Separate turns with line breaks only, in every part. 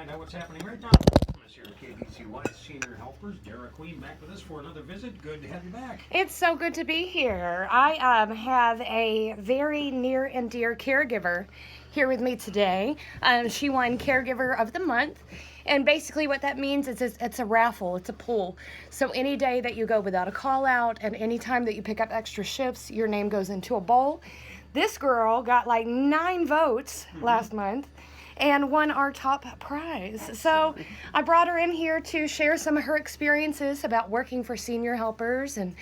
find out what's happening right now. This here KBCY Senior Helpers. Dara Queen back with us for another visit. Good to have you back.
It's so good to be here. I have a very near and dear caregiver here with me today. She won Caregiver of the Month. And basically what that means is it's a raffle, it's a pool. So any day that you go without a call out and any time that you pick up extra shifts, your name goes into a bowl. This girl got like 9 votes last month and won our top prize. So I brought her in here to share some of her experiences about working for senior helpers and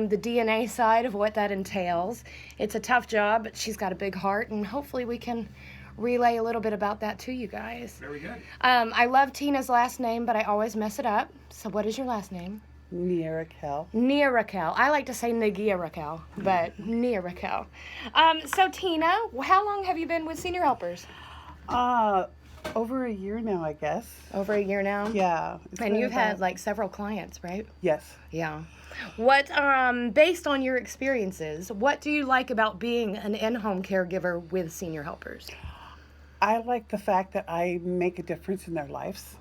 the DNA side of what that entails. It's a tough job, but she's got a big heart, and hopefully we can relay a little bit about that to you guys.
Very good.
I love Tina's last name, but I always mess it up. So what is your last name?
Nia Raquel.
Nia Raquel. I like to say Nagia Raquel, but Nia Raquel. So Tina, how long have you been with Senior Helpers?
Over a year now, I guess.
Over a year now?
Yeah.
And you've had like several clients, right?
Yes.
Yeah. What, based on your experiences, what do you like about being an in-home caregiver with Senior Helpers?
I like the fact that I make a difference in their lives,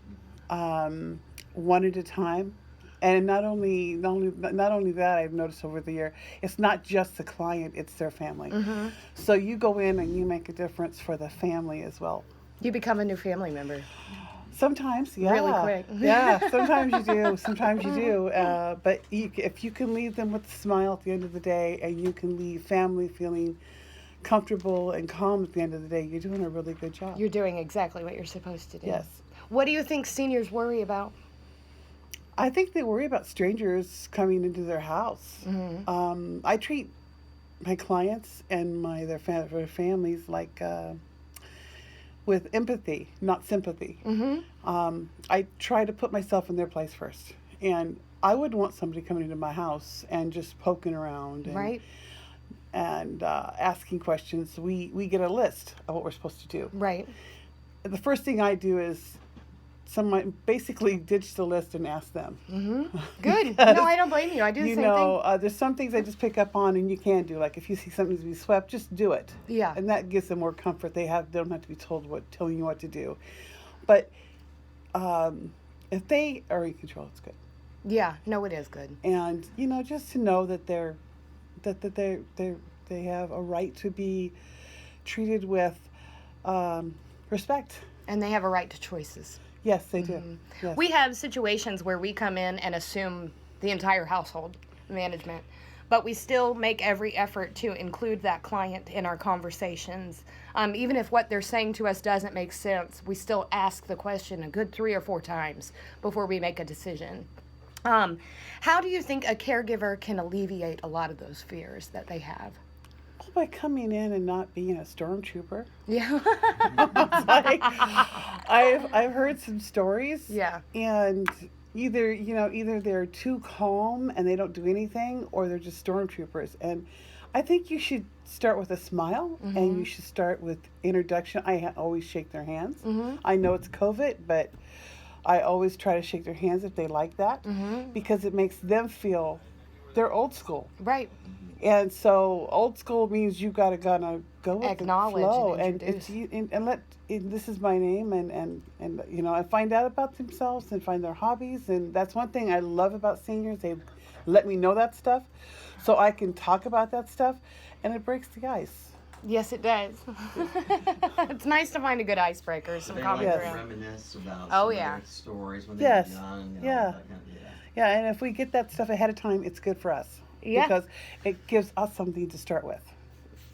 one at a time. And not only that, I've noticed over the year, it's not just the client, it's their family.
Mm-hmm.
So you go in and you make a difference for the family as well.
You become a new family member.
Sometimes, yeah.
Really quick.
Yeah, sometimes you do. Sometimes you do. But if you can leave them with a smile at the end of the day, and you can leave family feeling comfortable and calm at the end of the day, you're doing a really good job.
You're doing exactly what you're supposed to do.
Yes.
What do you think seniors worry about?
I think they worry about strangers coming into their house.
Mm-hmm.
I treat my clients and their families like with empathy, not sympathy.
Mm-hmm.
I try to put myself in their place first, and I wouldn't want somebody coming into my house and just poking around and,
Right.
and asking questions. We get a list of what we're supposed to do.
Right.
The first thing I do is basically ditch the list and ask them.
Mm-hmm. Good. No, I don't blame you. I do the
You
same
know, there's some things I just pick up on and you can do. Like if you see something to be swept, just do it.
thing. Yeah.
And that gives them more comfort. They don't have to be telling you what to do. But if they are in control, it's good.
Yeah. No, it is good.
And just to know that they have a right to be treated with respect.
And they have a right to choices.
Yes, they do. Yes.
We have situations where we come in and assume the entire household management, but we still make every effort to include that client in our conversations. Even if what they're saying to us doesn't make sense, we still ask the question a good 3 or 4 times before we make a decision. How do you think a caregiver can alleviate a lot of those fears that they have?
By coming in and not being a stormtrooper.
Yeah.
Like, I've heard some stories.
Yeah.
And either they're too calm and they don't do anything, or they're just stormtroopers. And I think you should start with a smile, and you should start with introduction. I always shake their hands. I know it's COVID, but I always try to shake their hands if they like that, because it makes them feel they're old school.
Right.
And so old school means you got to go with
Acknowledge
the flow,
and
it's
introduce.
this is my name, and I find out about themselves and find their hobbies, and that's one thing I love about seniors. They let me know that stuff, so I can talk about that stuff, and it breaks the ice.
Yes, it does. It's nice to find a good icebreaker, some
They
common
like to
ground.
reminisce about
Oh,
some of
yeah.
their stories when they
Yes.
were young.
Yeah.
All that kind of,
Yeah, and if we get that stuff ahead of time, it's good for us.
Yeah.
Because it gives us something to start with.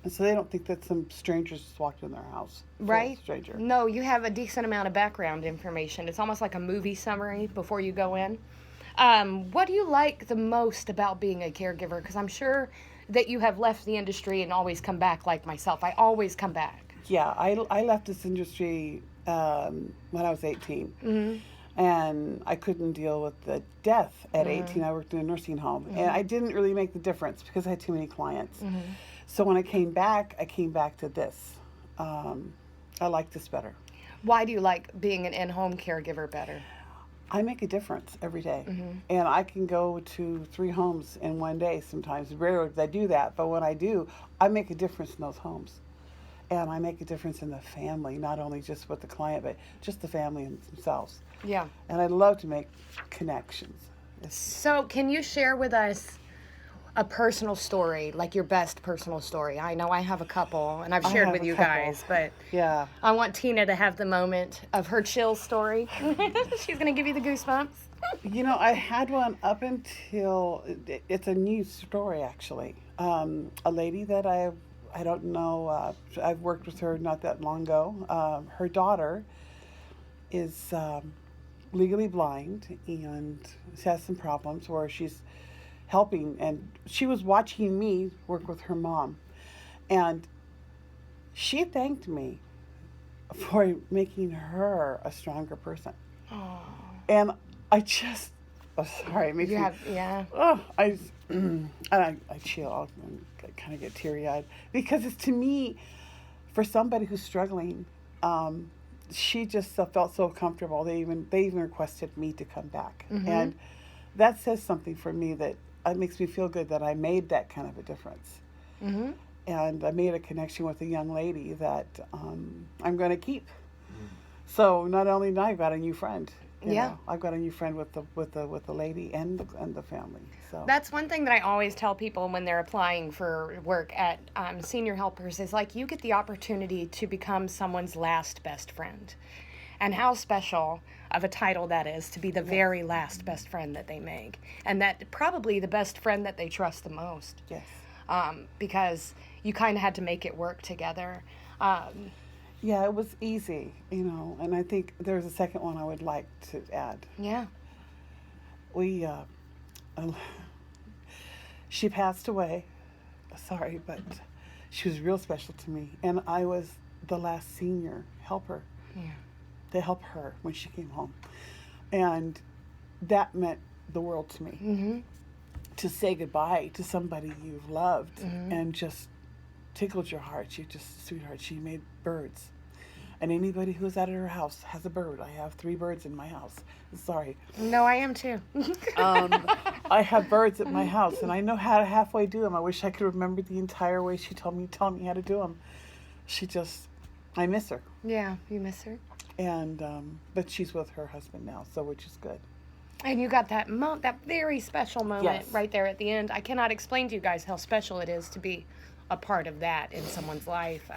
And so they don't think that some strangers just walked in their house.
Right.
Stranger.
No, you have a decent amount of background information. It's almost like a movie summary before you go in. What do you like the most about being a caregiver? Because I'm sure that you have left the industry and always come back like myself. I always come back.
Yeah, I left this industry when I was 18. And I couldn't deal with the death at 18. I worked in a nursing home. And I didn't really make the difference because I had too many clients. So when I came back to this. I like this better.
Why do you like being an in-home caregiver better?
I make a difference every day. And I can go to 3 homes in one day sometimes. Rarely do I do that, but when I do, I make a difference in those homes. and I make a difference in the family, not only just with the client, but just the family themselves.
Yeah.
And I love to make connections.
So, can you share with us a personal story, like your best personal story? I know I have a couple, and I've shared
have
with
a
you
couple.
guys, but
Yeah.
I want Tina to have the moment of her chill story. She's going to give you the goosebumps.
You know, I had one up until it's a new story actually. A lady that I don't know. I've worked with her not that long ago. Her daughter is legally blind and she has some problems where she's helping, and she was watching me work with her mom, and she thanked me for making her a stronger person.
Oh,
And I just, sorry, it makes
you
me,
have, yeah.
oh, and I chill and kind of get teary eyed because it's, to me, for somebody who's struggling, she just felt so comfortable. They even requested me to come back, and that says something for me, that it makes me feel good that I made that kind of a difference.
Mm-hmm.
And I made a connection with a young lady that I'm going to keep. So not only now I've got a new friend. You
Yeah.
know, I've got a new friend with the lady and the family. So
That's one thing that I always tell people when they're applying for work at Senior Helpers is, like, you get the opportunity to become someone's last best friend. And how special of a title that is, to be the very last best friend that they make. And that probably the best friend that they trust the most.
yes.
Because you kind of had to make it work together.
Yeah, it was easy, you know, and I think there's a second one I would like to add.
Yeah.
We, she passed away, sorry, but she was real special to me, and I was the last senior helper
Yeah.
to help her when she came home, and that meant the world to me.
Mm-hmm.
To say goodbye to somebody you've loved and just tickled your heart. She just, sweetheart, she made birds. And anybody who's out at her house has a bird. I have 3 birds in my house. Sorry.
No, I am too.
I have birds at my house, and I know how to halfway do them. I wish I could remember the entire way she taught me how to do them. She just, I miss her.
Yeah, you miss her.
And, but she's with her husband now, so which is good.
And you got that that very special moment
Yes.
right there at the end. I cannot explain to you guys how special it is to be a part of that in someone's life.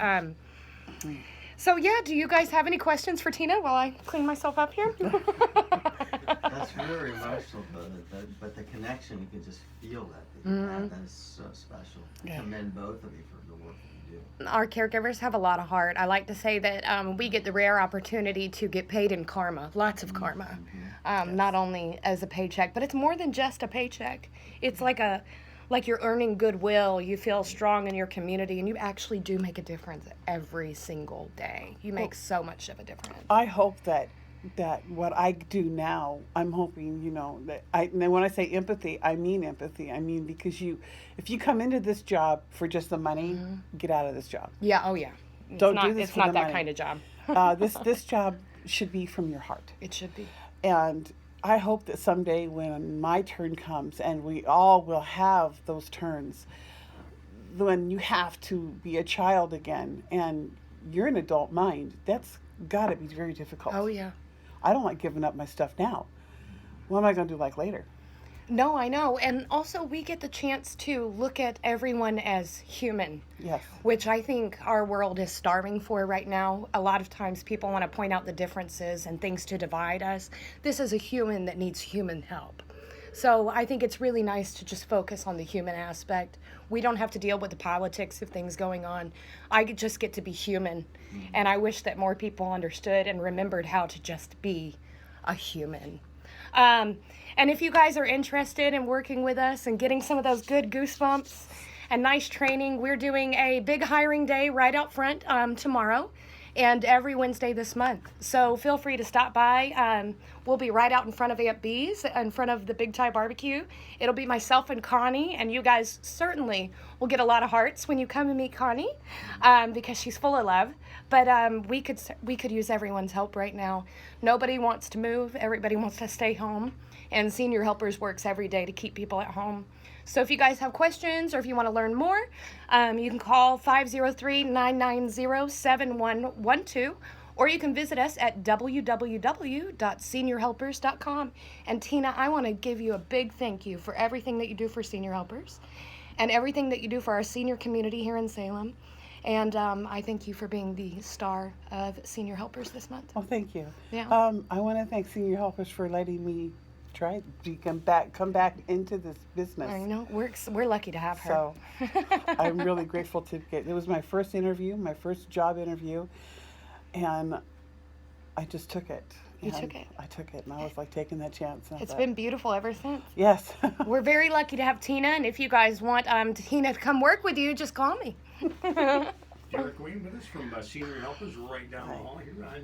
So yeah, do you guys have any questions for Tina while I clean myself up here?
That's very emotional, but the connection, you can just feel that you have. That is so special. I commend both of you for the work that you do.
Our caregivers have a lot of heart. I like to say that we get the rare opportunity to get paid in karma, lots of karma. Not only as a paycheck, but it's more than just a paycheck. It's like you're earning goodwill. You feel strong in your community, and you actually do make a difference every single day. You make so much of a difference.
I hope that what I do now, I'm hoping, you know, that and when I say empathy, I mean empathy. I mean, because if you come into this job for just the money, get out of this job.
Yeah. Oh yeah.
Don't do this
It's
for
not
the
that
money.
kind of job.
This job should be from your heart.
It should be.
And I hope that someday when my turn comes, and we all will have those turns, when you have to be a child again and you're an adult mind, that's got to be very difficult.
Oh yeah.
I don't like giving up my stuff now. What am I going to do like later?
No, I know. And also, we get the chance to look at everyone as human.
Yes.
Which I think our world is starving for right now. A lot of times people want to point out the differences and things to divide us. This is a human that needs human help. So I think it's really nice to just focus on the human aspect. We don't have to deal with the politics of things going on. I just get to be human. And I wish that more people understood and remembered how to just be a human. And if you guys are interested in working with us and getting some of those good goosebumps and nice training, we're doing a big hiring day right out front tomorrow and every Wednesday this month. So feel free to stop by. We'll be right out in front of Aunt B's, in front of the Big Thai Barbecue. It'll be myself and Connie, and you guys certainly will get a lot of hearts when you come and meet Connie because she's full of love. But we could use everyone's help right now. Nobody wants to move. Everybody wants to stay home. And Senior Helpers works every day to keep people at home. So if you guys have questions or if you want to learn more, you can call 503-990-7112, or you can visit us at www.seniorhelpers.com. And Tina, I want to give you a big thank you for everything that you do for Senior Helpers and everything that you do for our senior community here in Salem. And I thank you for being the star of Senior Helpers this month.
Well, thank you.
Yeah.
I want to thank Senior Helpers for letting me try to come back into this business.
I know we're lucky to have her.
So I'm really grateful to get. It was my first interview, my first job interview, and I just took it.
You took it.
I took it, and I was like taking that chance. And I
It's
thought,
been beautiful ever since.
yes.
We're very lucky to have Tina, and if you guys want Tina to come work with you, just call me.
Derek Queen with us from Senior Helpers right down the hall here on